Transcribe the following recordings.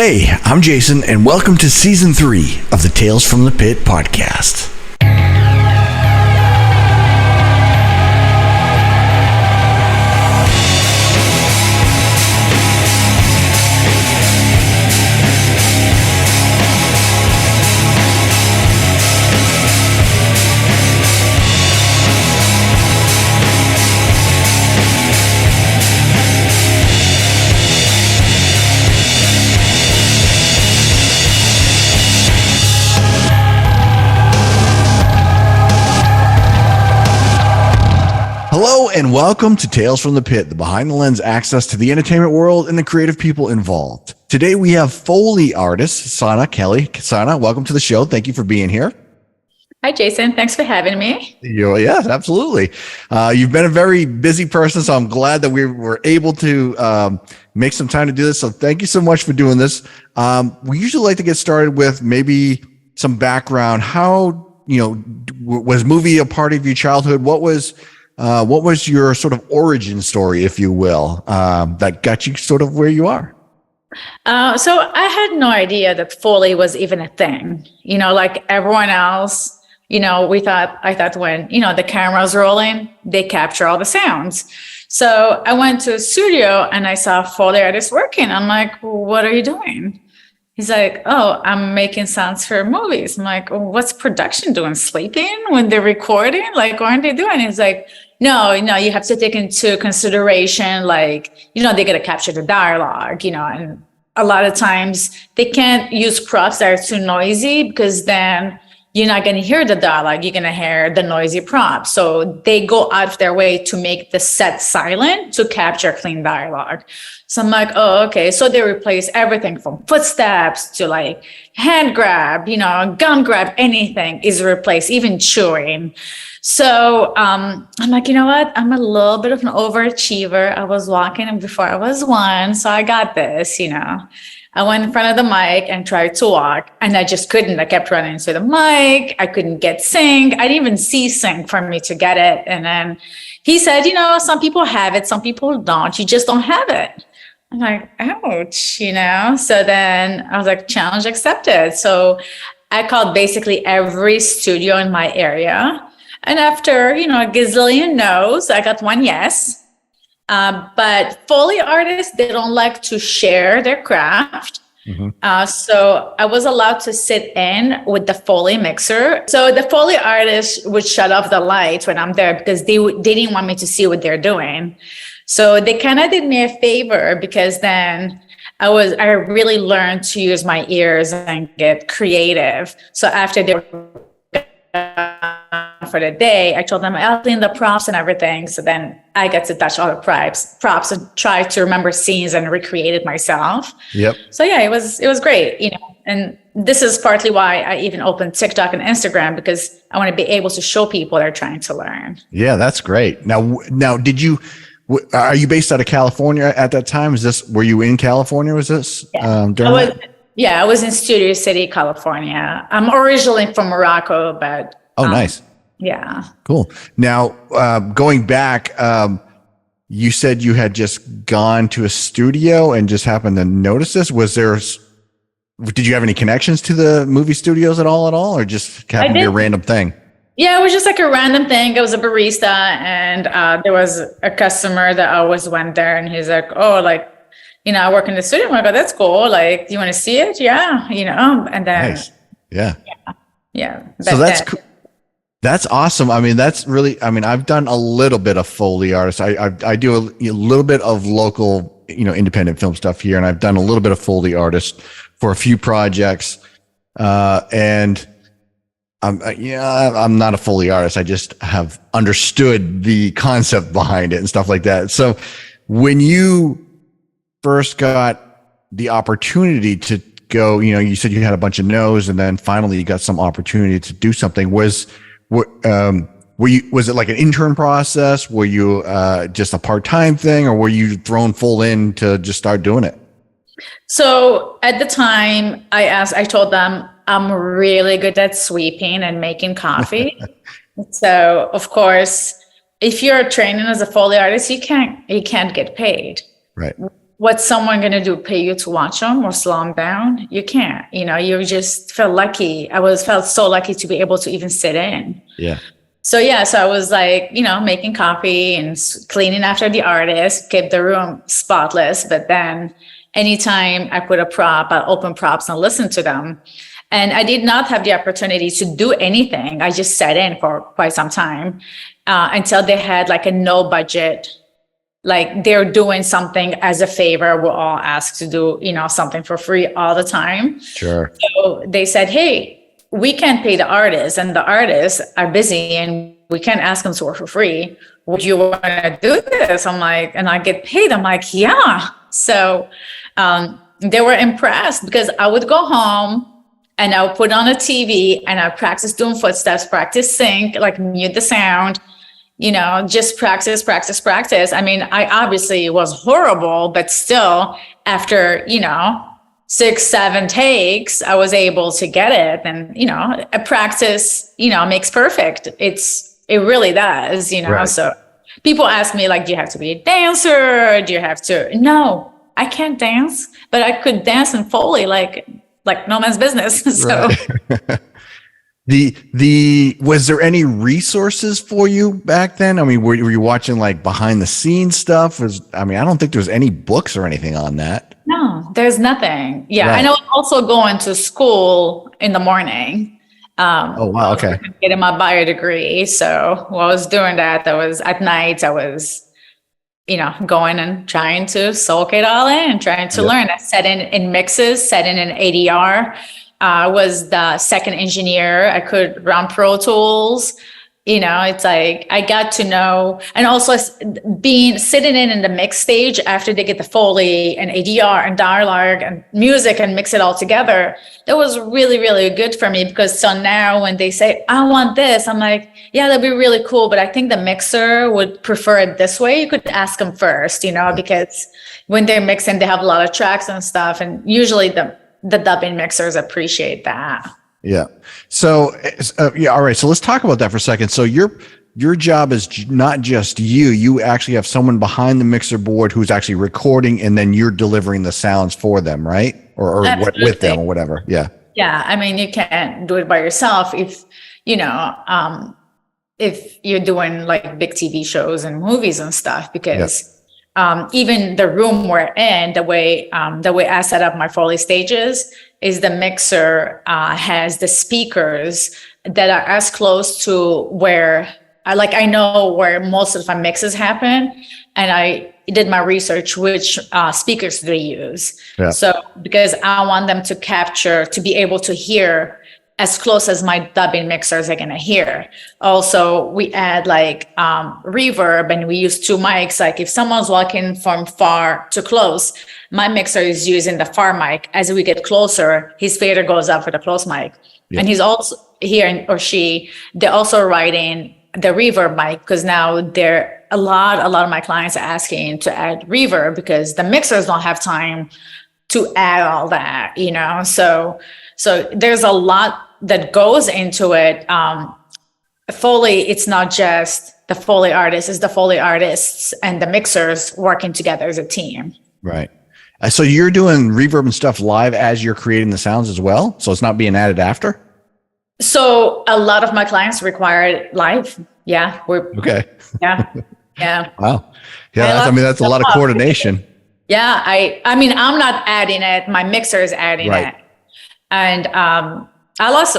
Hey, I'm Jason, and welcome to Season 3 of the Tales from the Pit podcast. Hello and welcome to Tales from the Pit, the behind-the-lens access to the entertainment world and the creative people involved. Today we have Foley artist Sanaa Kelley. Sanaa, welcome to the show. Thank you for being here. Hi, Jason. Thanks for having me. Yes, absolutely. You've been a very busy person, so I'm glad that we were able to make some time to do this. So thank you so much for doing this. We usually like to get started with maybe some background. How, was movie a part of your childhood? What was your sort of origin story, if you will, that got you sort of where you are? So I had no idea that Foley was even a thing. Like everyone else, I thought when, the camera's rolling, they capture all the sounds. So I went to a studio and I saw Foley artists working. I'm like, what are you doing? He's like, oh, I'm making sounds for movies. I'm like, what's production doing? Sleeping when they're recording? Like, what are they doing? He's like, no, you have to take into consideration, like, they got to capture the dialogue, and a lot of times they can't use props that are too noisy because then you're not going to hear the dialogue. You're going to hear the noisy props. So they go out of their way to make the set silent to capture clean dialogue. So I'm like, oh, okay. So they replace everything from footsteps to like hand grab, gun grab, anything is replaced, even chewing. So I'm like, you know what? I'm a little bit of an overachiever. I was walking before I was one, so I got this, I went in front of the mic and tried to walk, and I just couldn't. I kept running into the mic. I couldn't get sync. I didn't even see sync for me to get it. And then he said, some people have it, some people don't. You just don't have it. I'm like, ouch, So then I was like, challenge accepted. So I called basically every studio in my area. And after, a gazillion no's, I got one yes. But Foley artists, they don't like to share their craft. Mm-hmm. So I was allowed to sit in with the Foley mixer. So the Foley artists would shut off the lights when I'm there because they didn't want me to see what they're doing. So they kind of did me a favor because then I really learned to use my ears and get creative. So after they were for the day, I told them I'll clean the props and everything. So then I got to touch all the props and try to remember scenes and recreate it myself. Yep. So yeah, it was great, and this is partly why I even opened TikTok and Instagram, because I want to be able to show people they're trying to learn. Yeah, that's great. Now, are you based out of California at that time? Were you in California? Was this? Yeah. I was in Studio City, California. I'm originally from Morocco, but. Oh, nice. Yeah. Cool. Now, going back, you said you had just gone to a studio and just happened to notice this. Did you have any connections to the movie studios at all, or just happened to be a random thing? Yeah, it was just like a random thing. I was a barista, and there was a customer that always went there, and he's like, oh, like, I work in the studio. I'm like, oh, that's cool. Like, do you want to see it? Yeah. And then. Nice. Yeah. Yeah. So that's cool. That's awesome. I mean, I've done a little bit of Foley artists. I do a little bit of local, independent film stuff here. And I've done a little bit of Foley artists for a few projects. And I'm not a Foley artist. I just have understood the concept behind it and stuff like that. So when you first got the opportunity to go, you said you had a bunch of no's and then finally you got some opportunity to do something. Was it like an intern process? Were you just a part-time thing, or were you thrown full in to just start doing it? So at the time I told them I'm really good at sweeping and making coffee. So of course, if you're training as a Foley artist, you can't get paid. Right. what's someone going to do? Pay you to watch them or slow them down? You can't, you just feel lucky. Felt so lucky to be able to even sit in. Yeah. So I was like, making coffee and cleaning after the artist, keep the room spotless. But then anytime I put a prop, I open props and listen to them. And I did not have the opportunity to do anything. I just sat in for quite some time until they had like a no budget, like they're doing something as a favor. We're all asked to do, something for free all the time. Sure. So they said, hey, we can't pay the artists and the artists are busy and we can't ask them to work for free. Would you want to do this? I'm like, and I get paid. I'm like, yeah. So they were impressed because I would go home and I would put on a TV and I practice doing footsteps, practice sync, like mute the sound, just practice. I mean, I obviously was horrible, but still after, 6-7 takes, I was able to get it. And, a practice, makes perfect. It really does, Right. So people ask me like, do you have to be a dancer? Do you have to? No, I can't dance, but I could dance in Foley like no man's business. So Right. Was there any resources for you back then? I mean, were you watching like behind the scenes stuff? I don't think there was any books or anything on that. no, there's nothing. Yeah. Right. I know also going to school in the morning. Oh, wow. Okay. Getting my bio degree. So while I was doing that, at night, I was, going and trying to soak it all in, trying to learn. I set in mixes, set in an ADR. I was the second engineer. I could run Pro Tools. It's like I got to know, and also sitting in the mix stage after they get the Foley and ADR and dialogue and music and mix it all together. That was really, really good for me because so now when they say, I want this, I'm like, yeah, that'd be really cool. But I think the mixer would prefer it this way. You could ask them first, because when they're mixing, they have a lot of tracks and stuff. And usually the dubbing mixers appreciate that. Yeah. So, all right. So let's talk about that for a second. So your job is not just you actually have someone behind the mixer board who's actually recording and then you're delivering the sounds for them, right? Or with them or whatever. Yeah. Yeah. I mean, you can't do it by yourself if you're doing like big TV shows and movies and stuff, because even the room we're in, the way I set up my Foley stages is the mixer has the speakers that are as close to where I know where most of my mixes happen. And I did my research, which speakers do they use. Yeah. So because I want them to be able to hear as close as my dubbing mixers are going to hear. Also, we add reverb and we use 2 mics. Like if someone's walking from far to close, my mixer is using the far mic. As we get closer, his fader goes up for the close mic. Yeah. And he's also here, or she, they're also writing the reverb mic because now a lot of my clients are asking to add reverb because the mixers don't have time to add all that, So there's a lot that goes into it. Foley, it's not just the Foley artists, it's the Foley artists and the mixers working together as a team. Right. So you're doing reverb and stuff live as you're creating the sounds as well? So it's not being added after? So a lot of my clients require it live. Yeah. Okay. Yeah. Yeah. Wow. Yeah. That's a lot of coordination. Yeah. I'm not adding it. My mixer is adding it. And I lost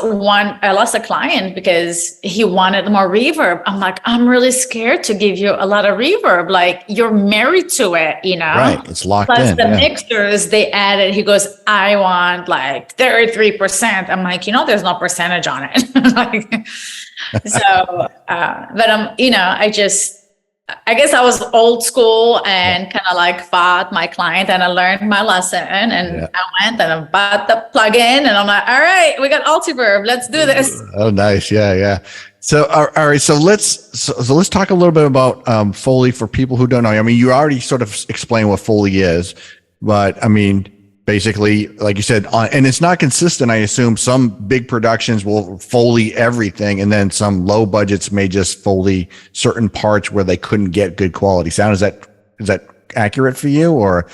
a client because he wanted more reverb. I'm like, I'm really scared to give you a lot of reverb. Like you're married to it, Right. It's locked Plus in. the mixers, they added, he goes, I want 33%. I'm like, there's no percentage on it. But I guess I was old school and kind of fought my client and I learned my lesson and I went and I bought the plugin and I'm like, all right, we got Altiverb. Let's do this. Oh, nice. Yeah. Yeah. So, all right. So let's talk a little bit about Foley for people who don't know. You already sort of explained what Foley is, but basically, like you said, and it's not consistent. I assume some big productions will Foley everything, and then some low budgets may just Foley certain parts where they couldn't get good quality sound. Is that accurate for you, or?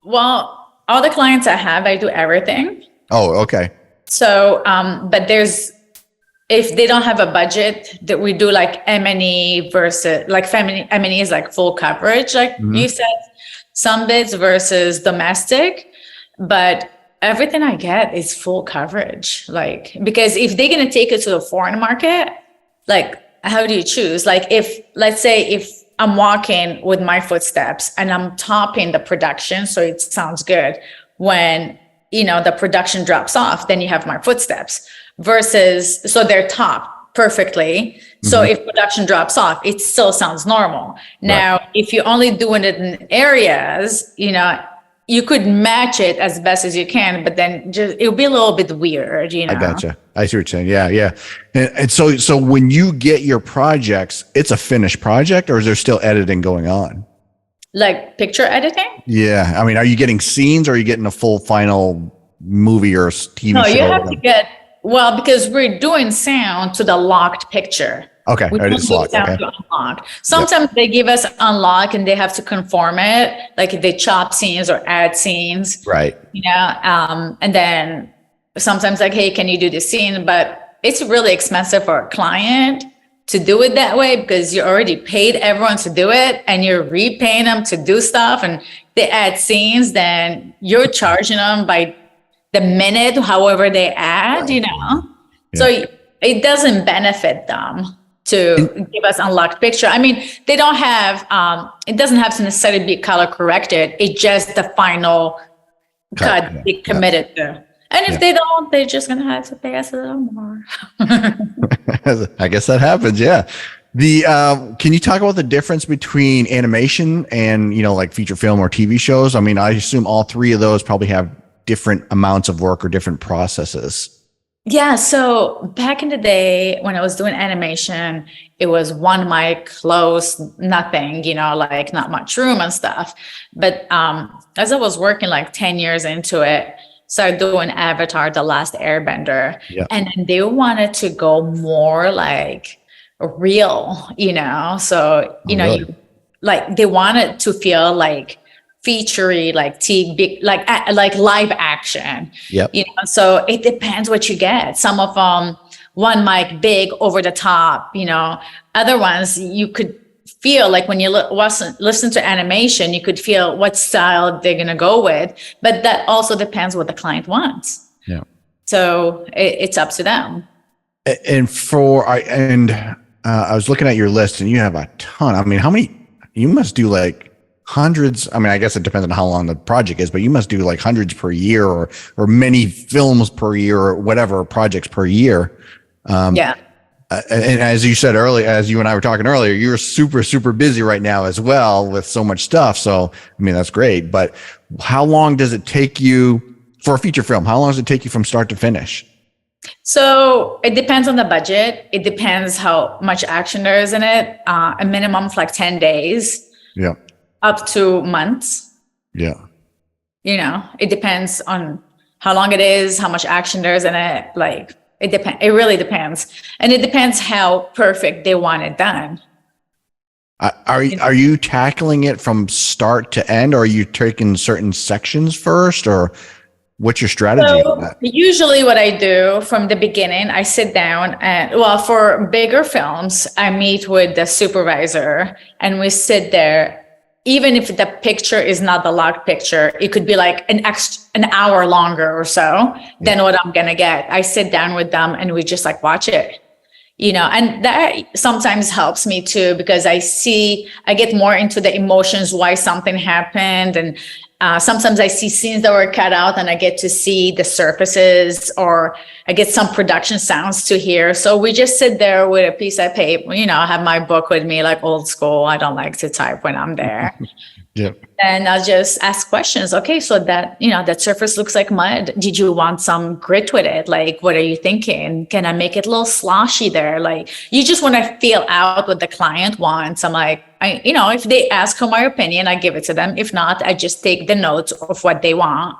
Well, all the clients I have, I do everything. Oh, okay. So, but if they don't have a budget, that we do like M&E versus like family. M&E is like full coverage, like you said, some bids versus domestic, but everything I get is full coverage. Like, because if they're going to take it to the foreign market, like, how do you choose? Like, let's say if I'm walking with my footsteps and I'm topping the production, so it sounds good. When, the production drops off, then you have my footsteps versus, so they're top perfectly. So if production drops off, it still sounds normal. Now, if you're only doing it in areas, you could match it as best as you can, but then it'll be a little bit weird, I gotcha. I see what you're saying. Yeah, yeah. And so when you get your projects, it's a finished project, or is there still editing going on? Like picture editing? Yeah. I mean, are you getting scenes, or are you getting a full final movie or TV No, show? you have to get, because we're doing sound to the locked picture. Okay. We don't do sound to unlock. Sometimes they give us unlock and they have to conform it, like if they chop scenes or add scenes. Right. And then sometimes like, hey, can you do this scene? But it's really expensive for a client to do it that way, because you already paid everyone to do it and you're repaying them to do stuff, and they add scenes, then you're charging them by the minute, however they add, Yeah. So it doesn't benefit them to give us unlocked picture. I mean, they don't have, it doesn't have to necessarily be color corrected. It's just the final cut they committed to. And if they don't, they're just going to have to pay us a little more. I guess that happens. Yeah. Can you talk about the difference between animation and, like feature film or TV shows? I mean, I assume all three of those probably have different amounts of work or different processes. Yeah. So back in the day when I was doing animation, it was one mic, close, nothing, like not much room and stuff. But as I was working like 10 years into it, started doing Avatar, The Last Airbender. Yeah. And then they wanted to go more like real, So, Really? they wanted to feel like featurey, like TV, like live action. Yep. So it depends what you get. Some of them, one mic, big, over the top. Other ones you could feel like when you listen to animation, you could feel what style they're gonna go with. But that also depends what the client wants. Yeah. So it's up to them. And I was looking at your list, and you have a ton. I mean, how many? You must do like hundreds. I mean, I guess it depends on how long the project is, but you must do like hundreds per year, or many films per year, or whatever projects per year. Yeah. And as you said earlier, as you and I were talking earlier, you're super, super busy right now as well with so much stuff. So, I mean, that's great. But how long does it take you for a feature film? How long does it take you from start to finish? So it depends on the budget. It depends how much action there is in it. A minimum of like 10 days. Yeah. Up to months. Yeah. It depends on how long it is, how much action there is in it. Like it really depends. And it depends how perfect they want it done. Are you tackling it from start to end, or are you taking certain sections first, or what's your strategy on that? Usually what I do from the beginning, I sit down and, for bigger films, I meet with the supervisor and we sit there. Even if the picture is not the locked picture, it could be like an hour longer or so than what I'm going to get. I sit down with them and we just like watch it, and that sometimes helps me too, because I get more into the emotions, why something happened. And sometimes I see scenes that were cut out and I get to see the surfaces, or I get some production sounds to hear. So we just sit there with a piece of paper, I have my book with me, like old school. I don't like to type when I'm there. Yep. And I'll just ask questions. Okay, so that, that surface looks like mud. Did you want some grit with it? Like, what are you thinking? Can I make it a little sloshy there? Like, you just want to feel out what the client wants. I'm like, if they ask for my opinion, I give it to them. If not, I just take the notes of what they want.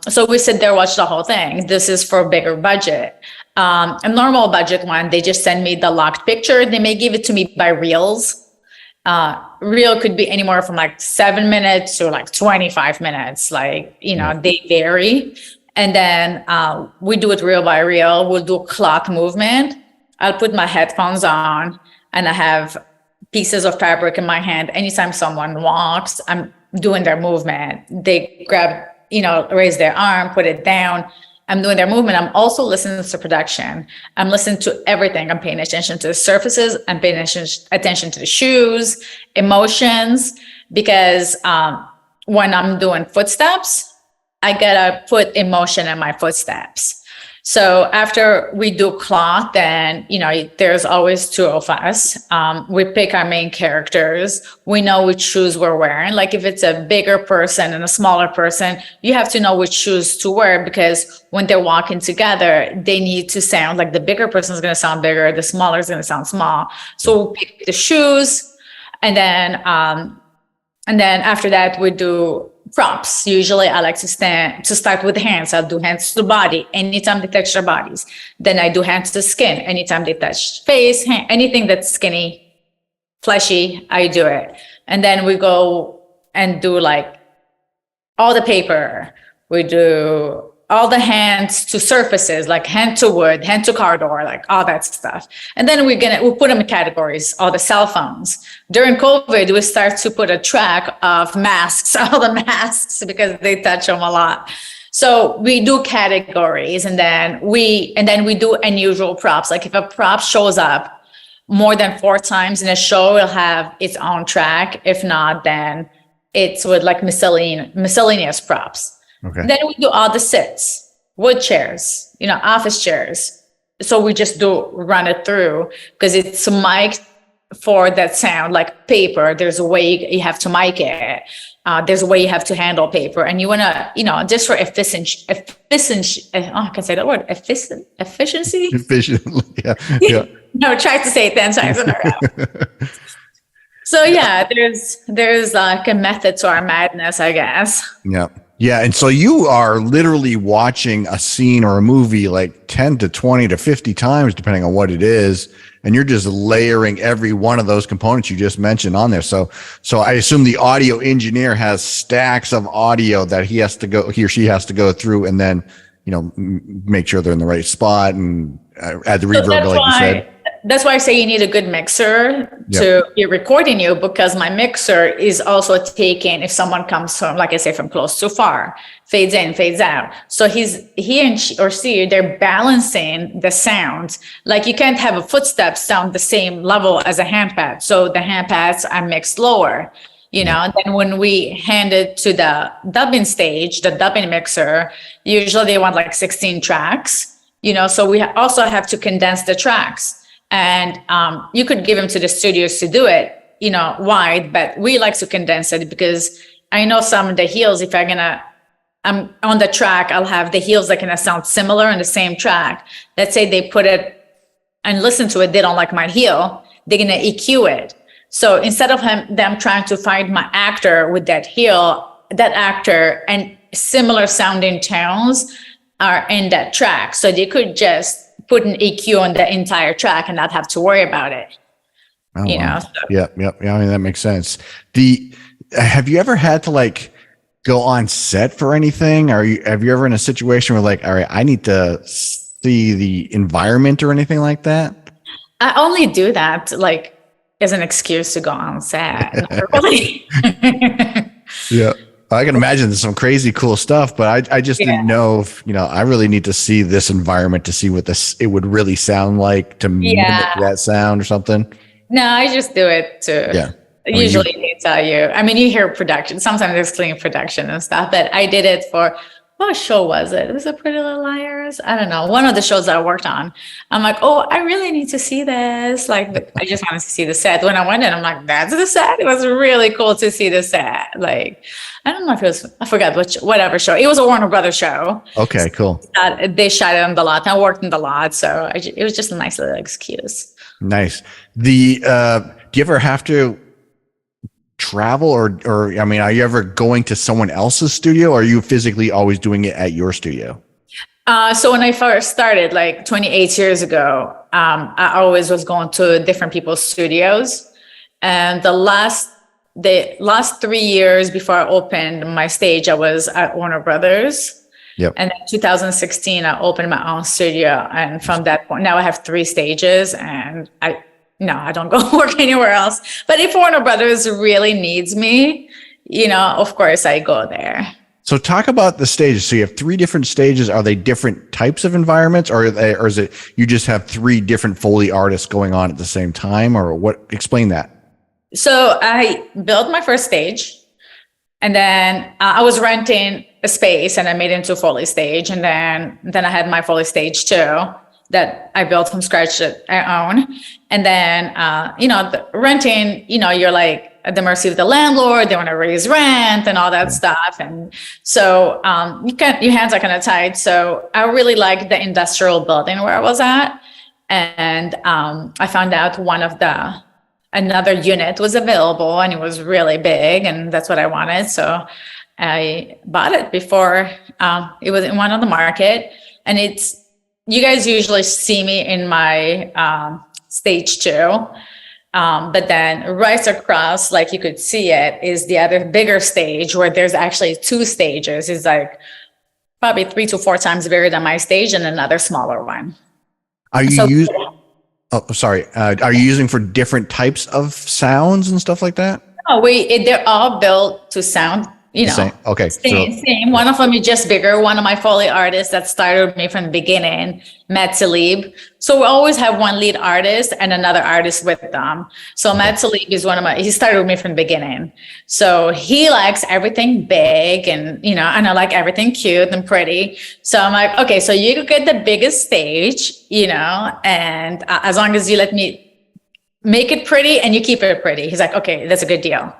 So we sit there, watch the whole thing. This is for a bigger budget. A normal budget one, they just send me the locked picture. They may give it to me by reels. Reel could be anywhere from like 7 minutes to like 25 minutes. Like, they vary. And then we do it reel by reel. We'll do cloth movement. I'll put my headphones on and I have pieces of fabric in my hand. Anytime someone walks, I'm doing their movement. They grab, raise their arm, put it down. I'm doing their movement. I'm also listening to production. I'm listening to everything. I'm paying attention to the surfaces. I'm paying attention to the shoes, emotions, because when I'm doing footsteps, I gotta put emotion in my footsteps. So after we do cloth, then, there's always two of us. We pick our main characters. We know which shoes we're wearing. Like if it's a bigger person and a smaller person, you have to know which shoes to wear, because when they're walking together, they need to sound like the bigger person is going to sound bigger. The smaller is going to sound small. So we pick the shoes, and then after that we do props. Usually I like to start with hands. I'll do hands to the body anytime they touch their bodies. Then I do hands to skin anytime they touch face, hand, anything that's skinny, fleshy, I do it. And then we go and do like all the paper. We do all the hands to surfaces, like hand to wood, hand to car door, like all that stuff. And then we'll put them in categories, all the cell phones. During COVID, we start to put a track of masks, all the masks, because they touch them a lot. So we do categories, and then we do unusual props. Like if a prop shows up more than 4 times in a show, it'll have its own track. If not, then it's with like miscellaneous props. Okay. Then we do all the sits, wood chairs, office chairs. So we just run it through, because it's mic'd for that sound. Like paper, there's a way you have to mic it. There's a way you have to handle paper, and you want to, just for efficiency. I can say that word, efficiency. Efficiently, yeah. No, try to say it 10 times in a row. So yeah, there's like a method to our madness, I guess. Yeah. Yeah. And so you are literally watching a scene or a movie like 10 to 20 to 50 times, depending on what it is. And you're just layering every one of those components you just mentioned on there. So I assume the audio engineer has stacks of audio that he or she has to go through and then, make sure they're in the right spot and add the reverb, like you said. That's why I say you need a good mixer to be recording you, because my mixer is also taking, if someone comes from, like I say, from close to far, fades in, fades out. So he and she, they're balancing the sound. Like you can't have a footstep sound the same level as a hand pad. So the hand pads are mixed lower, and then when we hand it to the dubbing stage, the dubbing mixer, usually they want like 16 tracks, so we also have to condense the tracks. And you could give them to the studios to do it, wide, but we like to condense it, because I know some of the heels, if I'm on the track, I'll have the heels that can sound similar on the same track. Let's say they put it and listen to it, they don't like my heel, they're going to EQ it. So instead of them trying to find my actor with that heel, that actor and similar sounding tones are in that track. So they could just put an EQ on the entire track and not have to worry about it. Oh, wow. So. Yeah. I mean, that makes sense. Have you ever had to like go on set for anything? Have you ever in a situation where like, all right, I need to see the environment or anything like that? I only do that like as an excuse to go on set. Really. Yeah. I can imagine there's some crazy cool stuff, but I just didn't know if, I really need to see this environment to see what it would really sound like to mimic that sound or something. No, I just do it too. Yeah. Usually they tell you, you hear production. Sometimes there's clean production and stuff, but I did it for, what show was it? Was it Pretty Little Liars? I don't know. One of the shows that I worked on. I'm like, oh, I really need to see this. Like, I just wanted to see the set. When I went in, I'm like, that's the set. It was really cool to see the set. Like, I don't know if it was, I forgot whatever show. It was a Warner Brothers show. Okay, cool. They shot it on the lot. I worked in the lot. So it was just a nice little excuse. Nice. Do you ever have to travel or are you ever going to someone else's studio, or are you physically always doing it at your studio? So when I first started, like 28 years ago, I always was going to different people's studios. And the last 3 years before I opened my stage, I was at Warner Brothers. Yep. And in 2016, I opened my own studio. And from that point, now I have 3 stages, and I don't go work anywhere else. But if Warner Brothers really needs me, of course I go there. So talk about the stages. So you have 3 different stages. Are they different types of environments, or is it you just have 3 different Foley artists going on at the same time, or what? Explain that. So I built my first stage, and then I was renting a space, and I made it into a Foley stage, and then I had my Foley stage too that I built from scratch that I own. And then the renting, you're like at the mercy of the landlord. They want to raise rent and all that stuff, and so your hands are kind of tied. So I really liked the industrial building where I was at, and I found out another unit was available, and it was really big, and that's what I wanted. So I bought it before it was in one on the market. And you guys usually see me in my stage 2. But then right across, like you could see it, is the other bigger stage where there's actually 2 stages. It's like probably 3 to 4 times bigger than my stage, and another smaller one. Are you are you using for different types of sounds and stuff like that? No, they're all built to sound, Same. Okay. Same. One of them is just bigger. One of my Foley artists that started with me from the beginning, Matt Talib. So we always have one lead artist and another artist with them. So Matt Talib is he started with me from the beginning. So he likes everything big and, and I like everything cute and pretty. So I'm like, okay, so you could get the biggest stage, and as long as you let me make it pretty and you keep it pretty. He's like, okay, that's a good deal.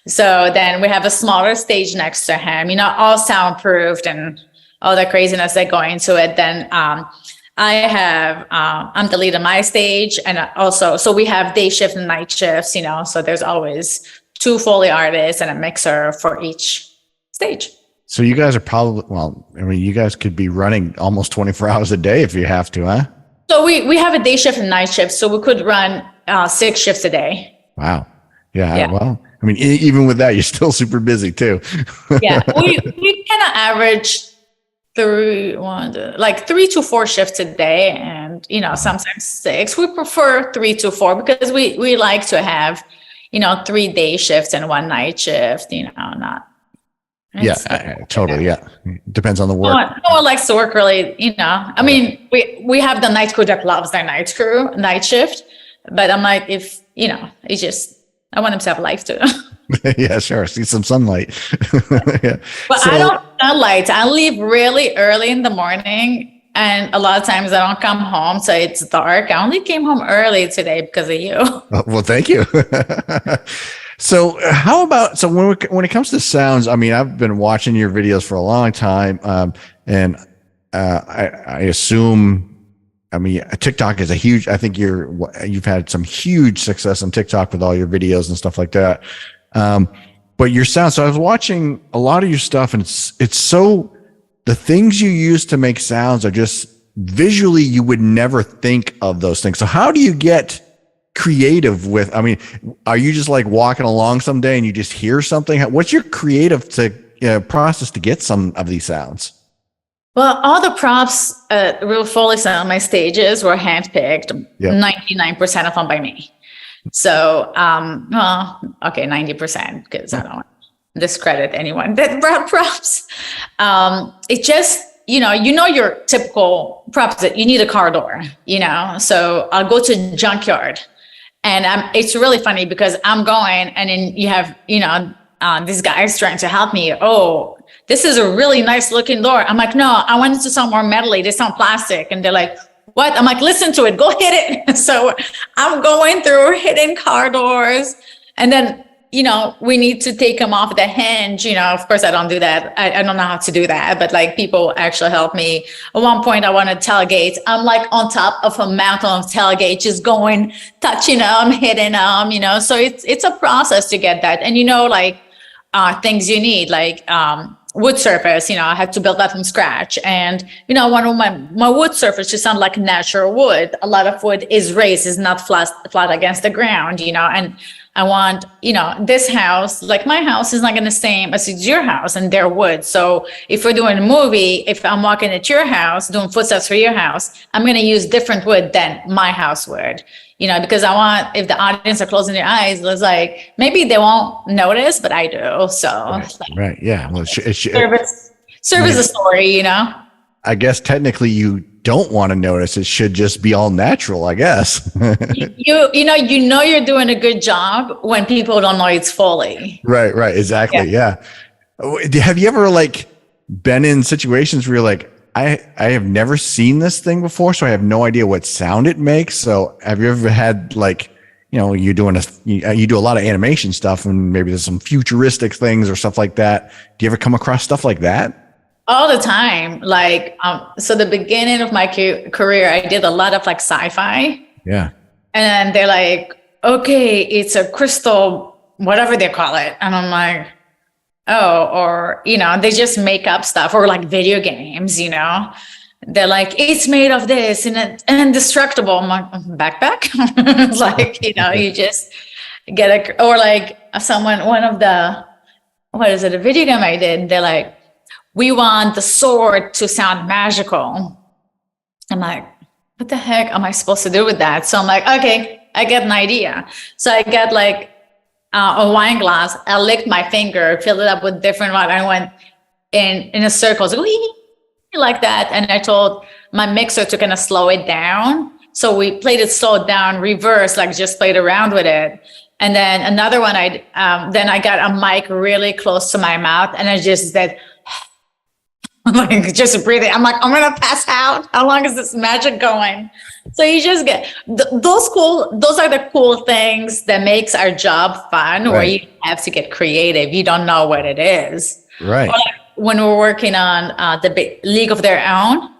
So then we have a smaller stage next to him, all soundproofed and all that craziness that go into it. Then I'm the lead of my stage. And also, so we have day shift and night shifts, so there's always 2 Foley artists and a mixer for each stage. So you guys are probably, you guys could be running almost 24 hours a day if you have to, huh? So we have a day shift and night shift. So we could run 6 shifts a day. Wow. Yeah. Well, even with that, you're still super busy too. Yeah. We kind of average 3 to 4 shifts a day, and, sometimes 6. We prefer 3 to 4 because we like to have, 3 day shifts and 1 night shift, not. Totally. Yeah. Depends on the work. No one likes to work really, we have the night crew that loves their night shift, but I'm like, I want them to have a life too. Yeah, sure. See some sunlight. Yeah. But I don't sunlight. I leave really early in the morning, and a lot of times I don't come home, so it's dark. I only came home early today because of you. Well, thank you. So how about, when it comes to sounds, I've been watching your videos for a long time. And I assume, TikTok is I think you've had some huge success on TikTok with all your videos and stuff like that. But your sound, so I was watching a lot of your stuff, and it's so, the things you use to make sounds are just visually, you would never think of those things. So how do you get creative with, are you just like walking along someday and you just hear something? What's your creative process to get some of these sounds? Well, all the props real Foley on my stages were handpicked, 99% of them by me. So, 90%, because I don't discredit anyone that brought props. It just, your typical props that you need a car door, so I'll go to junkyard, and it's really funny because I'm going, and then you have, these guys trying to help me. Oh, this is a really nice looking door. I'm like, no, I want it to sound more metally. They sound plastic. And they're like, what? I'm like, listen to it, go hit it. So I'm going through hitting car doors, and then, we need to take them off the hinge. Of course I don't do that. I don't know how to do that, but like people actually help me. At one point I wanted tailgates. I'm like on top of a mountain of tailgates, just going, touching them, hitting them, so it's a process to get that. And, things you need, like, wood surface, I had to build that from scratch. And, one of my wood surface just sound like natural wood. A lot of wood is raised, is not flat against the ground, and I want, this house, like my house is not going to same as it's your house and their wood. So if we're doing a movie, if I'm walking at your house, doing footsteps for your house, I'm going to use different wood than my house would, because I want, if the audience are closing their eyes, it's like, maybe they won't notice, but I do. So right. Yeah. Well, service a story, I guess technically you don't want to notice. It should just be all natural, I guess. You're doing a good job when people don't know it's Foley. Right. Exactly. Yeah. Have you ever been in situations where you're like, I have never seen this thing before, so I have no idea what sound it makes. So have you ever had you do a lot of animation stuff, and maybe there's some futuristic things or stuff like that. Do you ever come across stuff like that? All the time. So the beginning of my career, I did a lot of sci-fi. Yeah. And they're like, okay, it's a crystal, whatever they call it. And I'm like, oh, or, they just make up stuff, or video games, they're like, it's made of this and it's indestructible. I'm like, backpack. It's you just get a video game I did. They're like, we want the sword to sound magical. I'm like, what the heck am I supposed to do with that? So I'm like, okay, I get an idea. So I get a wine glass. I licked my finger, filled it up with different wine. I went in a circle, like that. And I told my mixer to kind of slow it down. So we played it slowed down, reverse, just played around with it. And then another one, then I got a mic really close to my mouth, and I just said, just breathing. I'm like, I'm gonna pass out. How long is this magic going? So you just get those are the cool things that makes our job fun, where you have to get creative. You don't know what it is. Right. But when we're working on the League of Their Own,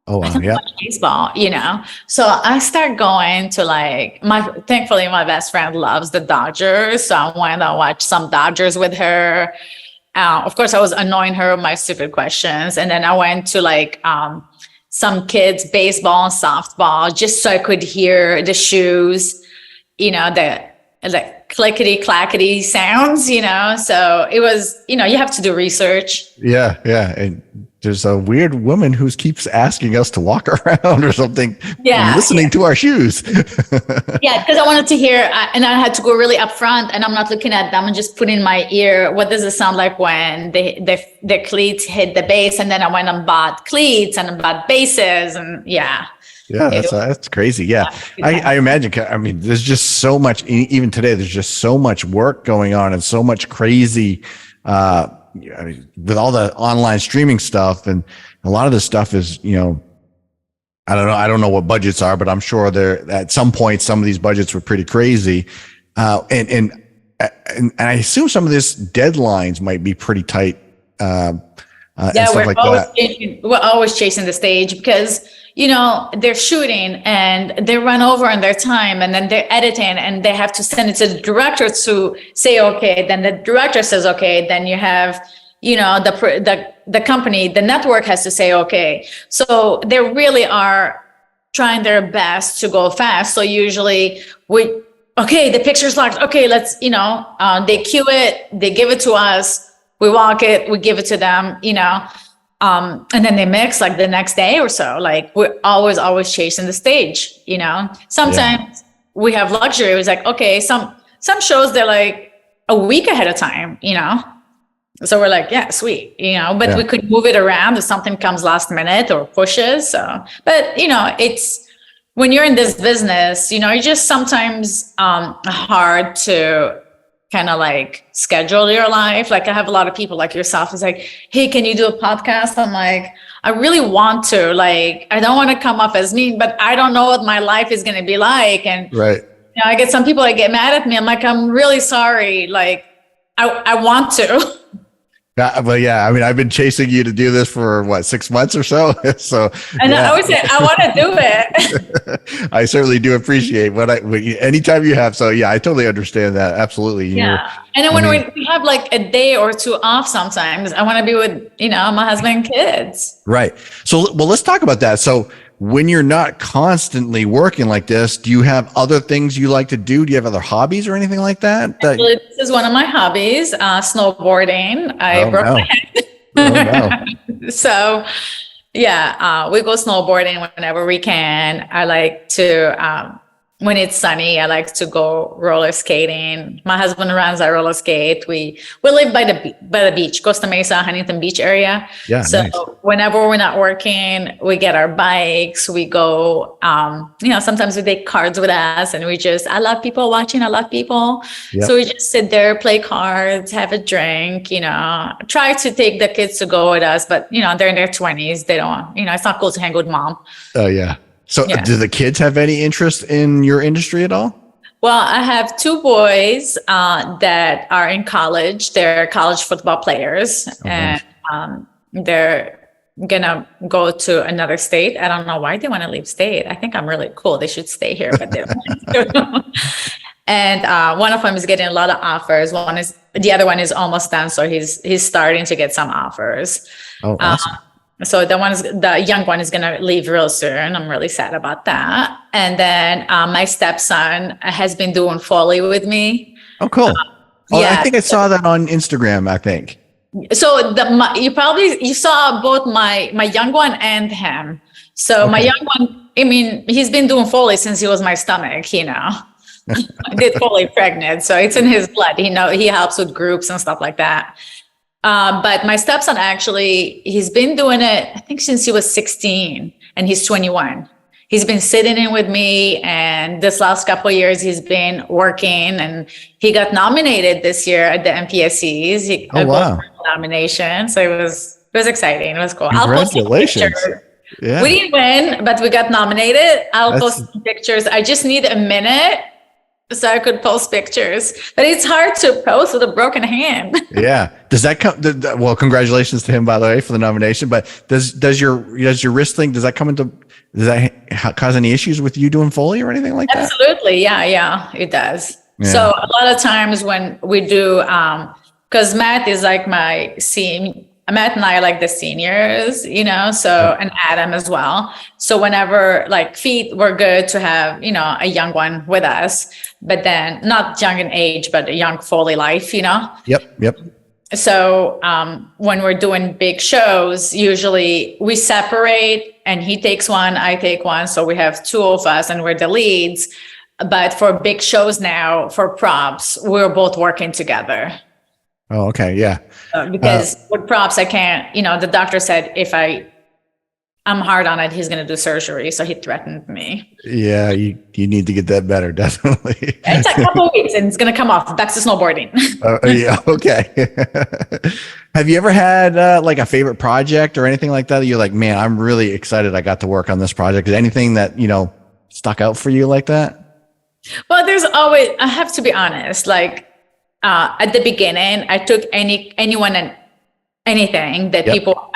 I don't watch baseball, So I start going to thankfully my best friend loves the Dodgers. So I went to watch some Dodgers with her. Of course, I was annoying her with my stupid questions. And then I went to some kids' baseball and softball, just so I could hear the shoes, the clickety clackety sounds, So it was, you have to do research. Yeah. And there's a weird woman who keeps asking us to walk around or something. Yeah. Listening to our shoes. Yeah. Because I wanted to hear, and I had to go really upfront, and I'm not looking at them and just putting in my ear. What does it sound like when the cleats hit the base? And then I went and bought cleats and bought bases, and yeah. Yeah, that's crazy. Yeah. I imagine, there's just so much, even today, there's just so much work going on and so much crazy, with all the online streaming stuff, and a lot of this stuff is, I don't know what budgets are, but I'm sure there at some point, some of these budgets were pretty crazy. And I assume some of this deadlines might be pretty tight. And stuff like that. We're always chasing the stage, because they're shooting and they run over on their time, and then they're editing and they have to send it to the director to say, okay, then the director says, okay, then you have, the company, the network has to say, okay. So they really are trying their best to go fast. So usually the picture's locked. Okay, let's, they cue it, they give it to us, we walk it, we give it to them, and then they mix the next day or so. We're always chasing the stage, Sometimes we have luxury. It was okay, some shows they're a week ahead of time, So we're yeah, sweet, but we could move it around if something comes last minute or pushes. So, but it's when you're in this business, it's just sometimes hard to kind of schedule your life. I have a lot of people like yourself is hey, can you do a podcast? I'm I really want to, I don't want to come off as mean, but I don't know what my life is going to be like. And right. I get some people that get mad at me. I'm I'm really sorry. I want to. Well, yeah, I've been chasing you to do this for 6 months or so. And I always say, I want to do it. I certainly do appreciate anytime you have. So yeah, I totally understand that. Absolutely. Yeah. And then when we have a day or two off, sometimes I want to be with, my husband and kids. Right. So, well, let's talk about that. So when you're not constantly working like this, do you have other things you like to do? Do you have other hobbies or anything like that? Actually, this is one of my hobbies, snowboarding. I Oh broke no. my hand. Oh no. So yeah, we go snowboarding whenever we can. I like to, when it's sunny, I like to go roller skating. My husband runs a roller skate. We live by the beach, Costa Mesa, Huntington Beach area. Yeah. So Nice. whenever we're not working, we get our bikes. We go. Sometimes we take cards with us, and I love people watching. I love people. Yep. So we just sit there, play cards, have a drink. Try to take the kids to go with us, but they're in their 20s. They don't. It's not cool to hang with mom. Oh yeah. So Yeah. do the kids have any interest in your industry at all? Well, I have two boys that are in college. They're college football players, and they're gonna go to another state. I don't know why they want to leave state. I think I'm really cool. They should stay here, but they don't want to. And one of them is getting a lot of offers. The other one is almost done, so he's starting to get some offers. Oh, awesome. So the young one is going to leave real soon. I'm really sad about that. And then my stepson has been doing Foley with me. Oh, cool. Yeah. I think I saw that on Instagram, I think. So you saw both my young one and him. So my young one, he's been doing Foley since he was my stomach, I did Foley pregnant. So it's in his blood. He helps with groups and stuff like that. But my stepson he's been doing it, I think since he was 16 and he's 21. He's been sitting in with me, and this last couple of years he's been working, and he got nominated this year at the MPSCs. He got a nomination. So it was exciting. It was cool. Congratulations. Yeah. We didn't win, but we got nominated. I'll post some pictures. I just need a minute so I could post pictures, but it's hard to post with a broken hand. Yeah. Does that come? Well, congratulations to him, by the way, for the nomination. But does your wrist thing? Does that cause any issues with you doing Foley or anything like that? Absolutely. Yeah, it does. Yeah. So a lot of times when we do, because Matt is like my senior. Matt and I are like the seniors, and Adam as well. So whenever feet, we're good to have, a young one with us, but then not young in age, but a young Foley life, Yep. So when we're doing big shows, usually we separate and he takes one, I take one. So we have two of us and we're the leads. But for big shows now, for props, we're both working together. Oh, okay. Yeah. Because with props, I can't, the doctor said if I'm hard on it, he's going to do surgery. So he threatened me. Yeah. You need to get that better. Definitely. It's a couple of weeks and it's going to come off. Back to snowboarding. Yeah. Okay. Have you ever had a favorite project or anything like that? You're like, man, I'm really excited I got to work on this project. Is anything that, stuck out for you like that? Well, there's always, I have to be honest, at the beginning, I took anyone and anything that people,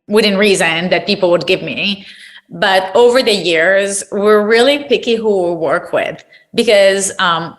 within reason that people would give me. But over the years, we're really picky who we work with, because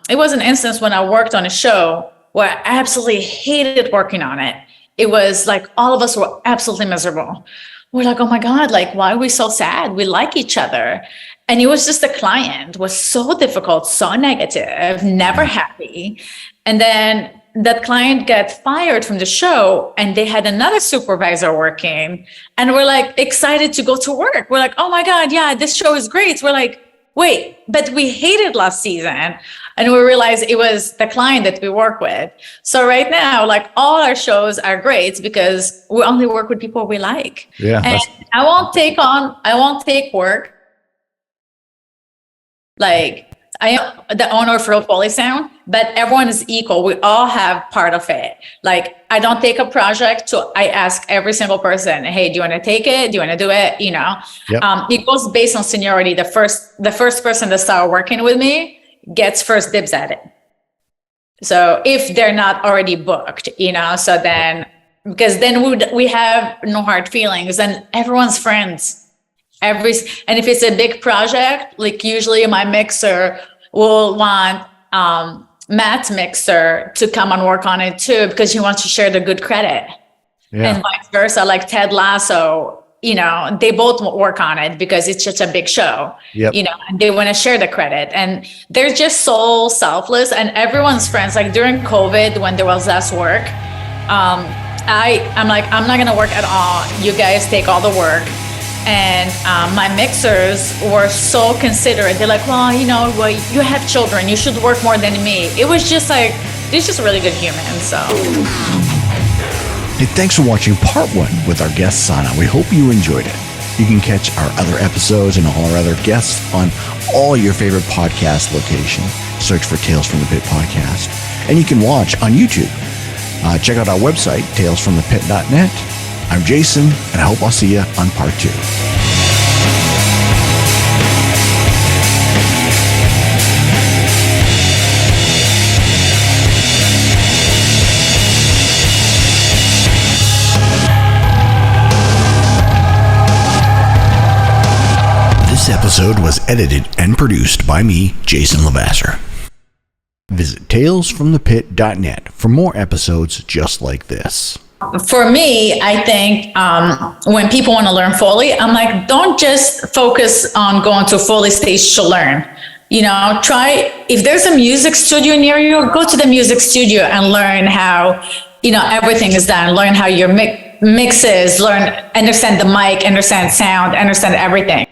it was an instance when I worked on a show where I absolutely hated working on it. It was like all of us were absolutely miserable. We're like, oh my God, why are we so sad? We like each other. And it was just the client was so difficult, so negative, never happy. And then that client got fired from the show and they had another supervisor working, and we're excited to go to work. We're like, oh my God, yeah, this show is great. So we're like, wait, but we hated last season. And we realized it was the client that we work with. So right now, all our shows are great because we only work with people we like. Yeah. And I won't take work. I am the owner of Real Foley Sound, but everyone is equal. We all have part of it. I don't take a project, I ask every single person, hey, do you want to take it? Do you want to do it? Yep. It goes based on seniority. The first person that started working with me gets first dibs at it. So if they're not already booked, so then, because then we have no hard feelings and everyone's friends. And if it's a big project, usually my mixer will want Matt's mixer to come and work on it too, because he wants to share the good credit. Yeah. And vice versa, Ted Lasso, they both work on it because it's such a big show, Yep. and they want to share the credit, and they're just so selfless, and everyone's friends. Like during COVID, when there was less work, I'm like, I'm not going to work at all. You guys take all the work. And my mixers were so considerate. They're like, well, you have children. You should work more than me. It was just like, they're just really good humans. So. Hey, thanks for watching part 1 with our guest, Sanaa. We hope you enjoyed it. You can catch our other episodes and all our other guests on all your favorite podcast locations. Search for Tales from the Pit podcast. And you can watch on YouTube. Check out our website, talesfromthepit.net. I'm Jason, and I hope I'll see you on part 2. This episode was edited and produced by me, Jason Levasseur. Visit talesfromthepit.net for more episodes just like this. For me, I think when people want to learn Foley, I'm like, don't just focus on going to Foley stage to learn. Try, if there's a music studio near you, go to the music studio and learn how, everything is done. Learn how your mixes, understand the mic, understand sound, understand everything.